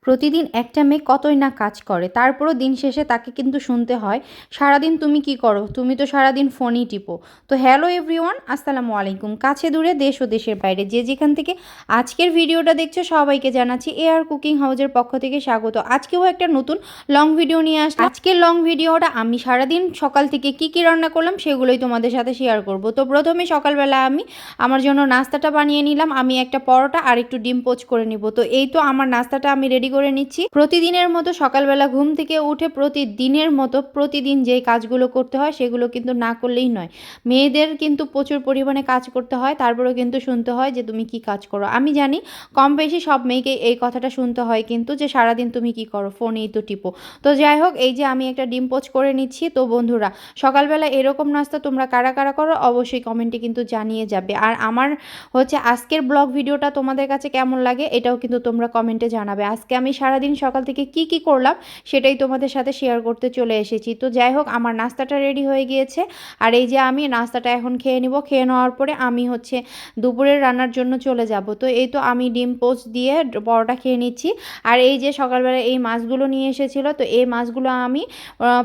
প্রতিদিন একটা মেয়ে কতই না কাজ করে, তারপরও দিন শেষে তাকে কিন্তু শুনতে হয় সারাদিন তুমি কি করো, তুমি তো সারাদিন ফোনই টিপো। তো হ্যালো এভরিওয়ান, আসসালামু আলাইকুম। কাছে দূরে দেশ ও দেশের বাইরে যে যেখান থেকে আজকের ভিডিওটা দেখছো সবাইকে জানাচ্ছি এআর কুকিং হাউজের পক্ষ থেকে স্বাগত। আজকেও একটা নতুন লং ভিডিও নিয়ে আসলাম। আজকের লং ভিডিওটা আমি সারাদিন সকাল থেকে কি রান্না করলাম সেগুলোই তোমাদের সাথে শেয়ার করব। তো প্রথমে সকালবেলা আমি আমার জন্য নাস্তাটা বানিয়ে নিলাম। আমি একটা পরোটা আর একটু ডিম পোচ করে নিব। তো এই তো আমার নাস্তাটা আমি রেডি করে নিচ্ছি। প্রতিদিনের মতো সকালবেলা ঘুম থেকে উঠে প্রতিদিনের মতো প্রতিদিন যেই কাজগুলো করতে হয় সেগুলো কিন্তু না করলেই নয়। মেয়েদের কিন্তু প্রচুর পরিমাণে কাজ করতে হয়, তারপরেও কিন্তু শুনতে হয় যে তুমি কি কাজ করো। আমি জানি কম বেশি সব মেয়েকে এই কথাটা শুনতে হয় কিন্তু, যে সারাদিন তুমি কি করো, ফোনেই তো টিপো। তো যাই হোক, এই যে আমি একটা ডিম পোচ করে নিচ্ছি। তো বন্ধুরা, সকালবেলা এরকম নাস্তা তোমরা কারা কারা করো অবশ্যই কমেন্টে কিন্তু জানিয়ে যাবে। আর আমার হচ্ছে আজকের ব্লগ ভিডিওটা তোমাদের কাছে কেমন লাগে এটাও কিন্তু তোমরা কমেন্টে জানাবে। আজকে আমি সারাদিন সকাল থেকে কি করলাম সেটাই তোমাদের সাথে শেয়ার করতে চলে এসেছি। তো যাই হোক, আমার নাস্তাটা রেডি হয়ে গিয়েছে। আর এই যে আমি নাস্তাটা এখন খেয়ে নিব। খেয়ে নেওয়ার পরে আমি হচ্ছে দুপুরের রান্নার জন্য চলে যাব। তো এই তো আমি ডিম পোস্ট দিয়ে পরোটা খেয়ে নিচ্ছি। আর এই যে সকালবেলা এই মাছগুলো নিয়ে এসেছিলো, তো এই মাছগুলো আমি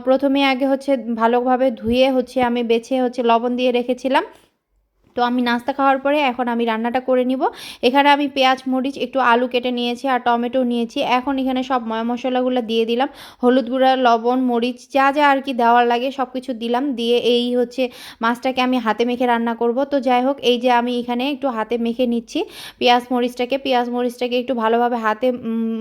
প্রথমে আগে হচ্ছে ভালোভাবে ধুয়ে হচ্ছে আমি বেছে হচ্ছে লবণ দিয়ে রেখেছিলাম। তো আমি নাস্তা খাওয়ার পরে এখন আমি রান্নাটা করে নিব। এখানে আমি পেঁয়াজ মরিচ একটু আলু কেটে নিয়েছি আর টমেটো নিয়েছি। এখন এখানে সব ময় মশলাগুলো দিয়ে দিলাম, হলুদ গুঁড়া, লবণ, মরিচ, যা যা আর কি দেওয়ার লাগে সব কিছু দিলাম। দিয়ে এই হচ্ছে মাছটাকে আমি হাতে মেখে রান্না করব। তো যাই হোক, এই যে আমি এখানে একটু হাতে মেখে নিচ্ছি পেঁয়াজ মরিচটাকে একটু ভালোভাবে হাতে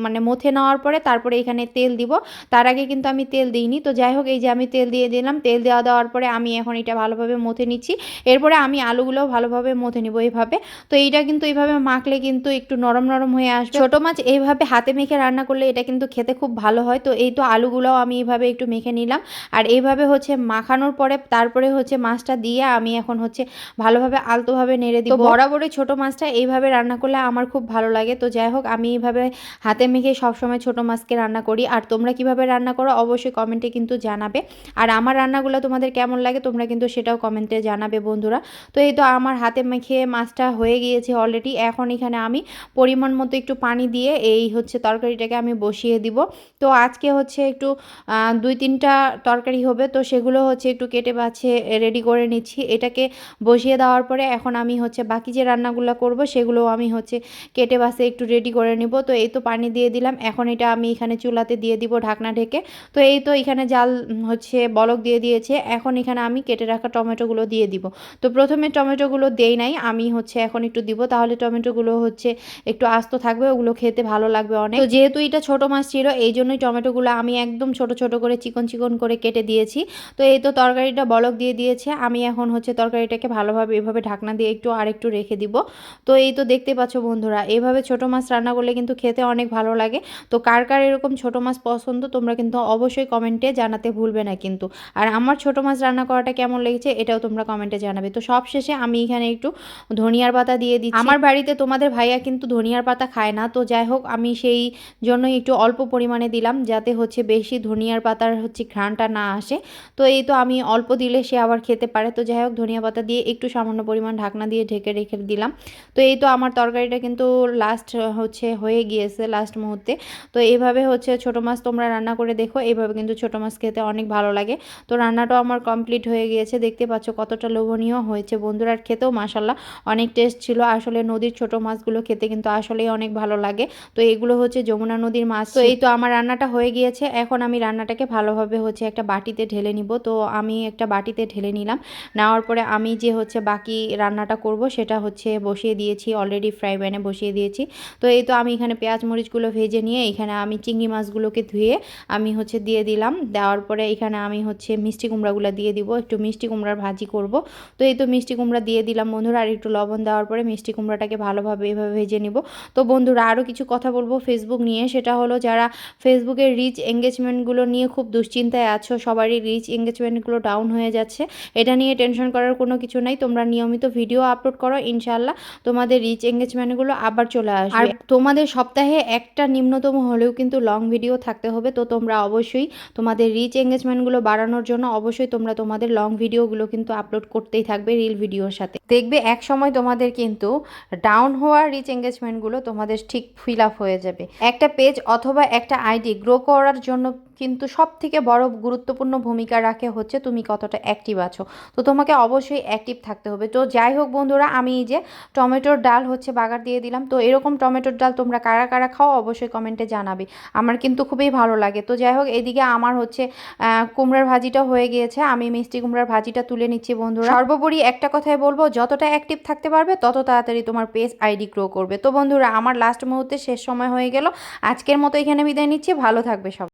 মানে মথে নেওয়ার পরে তারপরে এখানে তেল দিব। তার আগে কিন্তু আমি তেল দিইনি। তো যাই হোক, এই যে আমি তেল দিয়ে দিলাম। তেল দেওয়ার পরে আমি এখন এটা ভালোভাবে মথে নিচ্ছি। এরপরে আমি আলুগুলো ভালোভাবে মথে নিব এইভাবে। তো এইটা কিন্তু এইভাবে মাখলে কিন্তু একটু নরম নরম হয়ে আসবে। ছোট মাছ এইভাবে হাতে মেখে রান্না করলে এটা কিন্তু খেতে খুব ভালো হয়। তো এই তো আলুগুলোও আমি এইভাবে একটু মেখে নিলাম। আর এইভাবে হচ্ছে মাখানোর পরে তারপরে হচ্ছে মাছটা দিয়ে আমি এখন হচ্ছে ভালোভাবে আলতোভাবে নেড়ে দিব। তো বরাবরই ছোট মাছটা এইভাবে রান্না করলে আমার খুব ভালো লাগে। তো যাই হোক, আমি এইভাবে হাতে মেখে সবসময় ছোট মাছকে রান্না করি। আর তোমরা কিভাবে রান্না করো অবশ্যই কমেন্টে কিন্তু জানাবে। আর আমার রান্নাগুলো তোমাদের কেমন লাগে তোমরা কিন্তু সেটাও কমেন্টে জানাবে বন্ধুরা। তো এই তো আমার হাতে মেখে মাছটা হয়ে গিয়েছে অলরেডি। এখন এখানে আমি পরিমাণ মতো একটু পানি দিয়ে এই হচ্ছে তরকারিটাকে আমি বসিয়ে দিব। তো আজকে হচ্ছে একটু 2-3টা তরকারি হবে, তো সেগুলো হচ্ছে একটু কেটে বাছে রেডি করে নিচ্ছি। এটাকে বসিয়ে দেওয়ার পরে এখন আমি হচ্ছে বাকি যে রান্নাগুলো করব সেগুলো আমি হচ্ছে কেটে বাছে একটু রেডি করে নিব। তো এই তো পানি দিয়ে দিলাম। এখন এটা আমি এখানে চুলাতে দিয়ে দিব ঢাকনা ঢেকে। তো এই তো এখানে জাল হচ্ছে বলক দিয়ে দিয়েছে। এখন এখানে আমি কেটে রাখা টমেটোগুলো দিয়ে দিব। তো প্রথমে টমেটোগুলো দেই নাই, আমি হচ্ছে এখন একটু দিব, তাহলে টমেটোগুলো হচ্ছে একটু আস্ত থাকবে, ওগুলো খেতে ভালো লাগবে অনেক। তো যেহেতু এটা ছোট মাছ ছিল এই জন্যই টমেটোগুলো আমি একদম ছোট ছোট করে চিকন করে কেটে দিয়েছি। তো এই তো তরকারিটা বলক দিয়ে দিয়েছে। আমি এখন হচ্ছে তরকারিটাকে ভালোভাবে এভাবে ঢাকনা দিয়ে আরেকটু রেখে দিব। তো এই তো দেখতে পাচ্ছ বন্ধুরা, এইভাবে ছোট মাছ রান্না করলে কিন্তু খেতে অনেক ভালো লাগে। তো কার কার এরকম ছোট মাছ পছন্দ তোমরা কিন্তু অবশ্যই কমেন্টে জানাতে ভুলবে না কিন্তু। আর আমার ছোট মাছ রান্না করাটা কেমন লেগেছে এটাও তোমরা কমেন্টে জানাবে। তো সব শেষে আমি এখানে একটু ধনিয়ার পাতা দিয়ে দিচ্ছি। আমার বাড়িতে তোমাদের ভাইয়া কিন্তু ধনিয়ার পাতা খায় না। তো যাই হোক, আমি সেই জন্যই একটু অল্প পরিমাণে দিলাম, যাতে হচ্ছে বেশি ধনিয়ার পাতার হচ্ছে ঘ্রাণটা না আসে। তো এই তো আমি অল্প দিলে সে আবার খেতে পারে। তো যাই হোক, ধনিয়া পাতা দিয়ে একটু সামান্য পরিমাণ ঢাকনা দিয়ে ঢেকে রেখে দিলাম। তো এই তো আমার তরকারিটা কিন্তু লাস্ট হচ্ছে হয়ে গিয়েছে লাস্ট মুহূর্তে। তো এইভাবে হচ্ছে ছোট মাছ তোমরা রান্না করে দেখো, এইভাবে কিন্তু ছোট মাছ খেতে অনেক ভালো লাগে। তো রান্নাটাও আমার কমপ্লিট হয়ে গিয়েছে, দেখতে পাচ্ছ কতটা লোভনীয় হয়েছে বন্ধুরা। আর খেতেও মাশাল্লাহ অনেক টেস্ট ছিল। আসলে নদীর ছোট মাছগুলো খেতে কিন্তু আসলেই অনেক ভালো লাগে। তো এগুলো হচ্ছে যমুনা নদীর মাছ। তো এই তো আমার রান্নাটা হয়ে গিয়েছে। এখন আমি রান্নাটাকে ভালোভাবে হচ্ছে একটা বাটিতে ঢেলে নিব। তো আমি একটা বাটিতে ঢেলে নিলাম। নেওয়ার পরে আমি যে হচ্ছে বাকি রান্নাটা করব সেটা হচ্ছে বসিয়ে দিয়েছি, অলরেডি ফ্রাই প্যানে বসিয়ে দিয়েছি। তো এই তো আমি এখানে পেঁয়াজ মরিচগুলো ভেজে নিয়ে এখানে আমি চিংড়ি মাছগুলোকে ধুয়ে আমি হচ্ছে দিয়ে দিলাম। দেওয়ার পরে এখানে আমি হচ্ছে মিষ্টি কুমড়াগুলো দিয়ে দিব, একটু মিষ্টি কুমড়ার ভাজি করব। তো এই তো মিষ্টি কুমড়া দিয়ে দিলাম বন্ধুরা। আর একটু লবণ দেওয়ার পরে মিষ্টি কুমড়াটাকে ভালোভাবে এভাবে ভেজে নিব। তো বন্ধুরা, আরও কিছু কথা বলবো ফেসবুক নিয়ে। সেটা হলো, যারা ফেসবুকের রিচ এঙ্গেজমেন্টগুলো নিয়ে খুব দুশ্চিন্তায় আছো, সবারই রিচ এঙ্গেজমেন্টগুলো ডাউন হয়ে যাচ্ছে, এটা নিয়ে টেনশন করার কোনো কিছু নাই। তোমরা নিয়মিত ভিডিও আপলোড করো, ইনশাল্লাহ তোমাদের রিচ এঙ্গেজমেন্টগুলো আবার চলে আসবে। আর তোমাদের সপ্তাহে একটা নিম্নতম হলেও কিন্তু লং ভিডিও থাকতে হবে। তো তোমরা অবশ্যই তোমাদের রিচ এঙ্গেজমেন্টগুলো বাড়ানোর জন্য অবশ্যই তোমরা তোমাদের লং ভিডিওগুলো কিন্তু আপলোড করতেই থাকবে রিল ভিডিওর সাথে, দেখবে এক সময় তোমাদের কিন্তু ডাউন হওয়ার রিচ এঙ্গেজমেন্টগুলো তোমাদের ঠিক ফিল আপ হয়ে যাবে। একটা পেজ অথবা একটা আইডি গ্রো করার জন্য কিন্তু সব থেকে বড় গুরুত্বপূর্ণ ভূমিকা রাখে হচ্ছে তুমি কতটা অ্যাক্টিভ আছো। তো তোমাকে অবশ্যই অ্যাক্টিভ থাকতে হবে। তো যাই হোক বন্ধুরা, আমি এই যে টমেটোর ডাল হচ্ছে বাগার দিয়ে দিলাম। তো এরকম টমেটোর ডাল তোমরা কারা কারা খাও অবশ্যই কমেন্টে জানাবে, আমার কিন্তু খুবই ভালো লাগে। তো যাই হোক, এদিকে আমার হচ্ছে কুমড়ার ভাজিটা হয়ে গিয়েছে, আমি মিষ্টি কুমড়ার ভাজিটা তুলে নিচ্ছি বন্ধুরা। সর্বোপরি একটা কথাই বলবো, যতটা অ্যাক্টিভ থাকতে পারবে তত তাড়াতাড়ি তোমার পেজ আইডি গ্রো করবে। তো বন্ধুরা, আমার লাস্ট মুহূর্তে শেষ সময় হয়ে গেল, আজকের মতো এখানে বিদায় নিচ্ছি। ভালো থাকবে সবাই।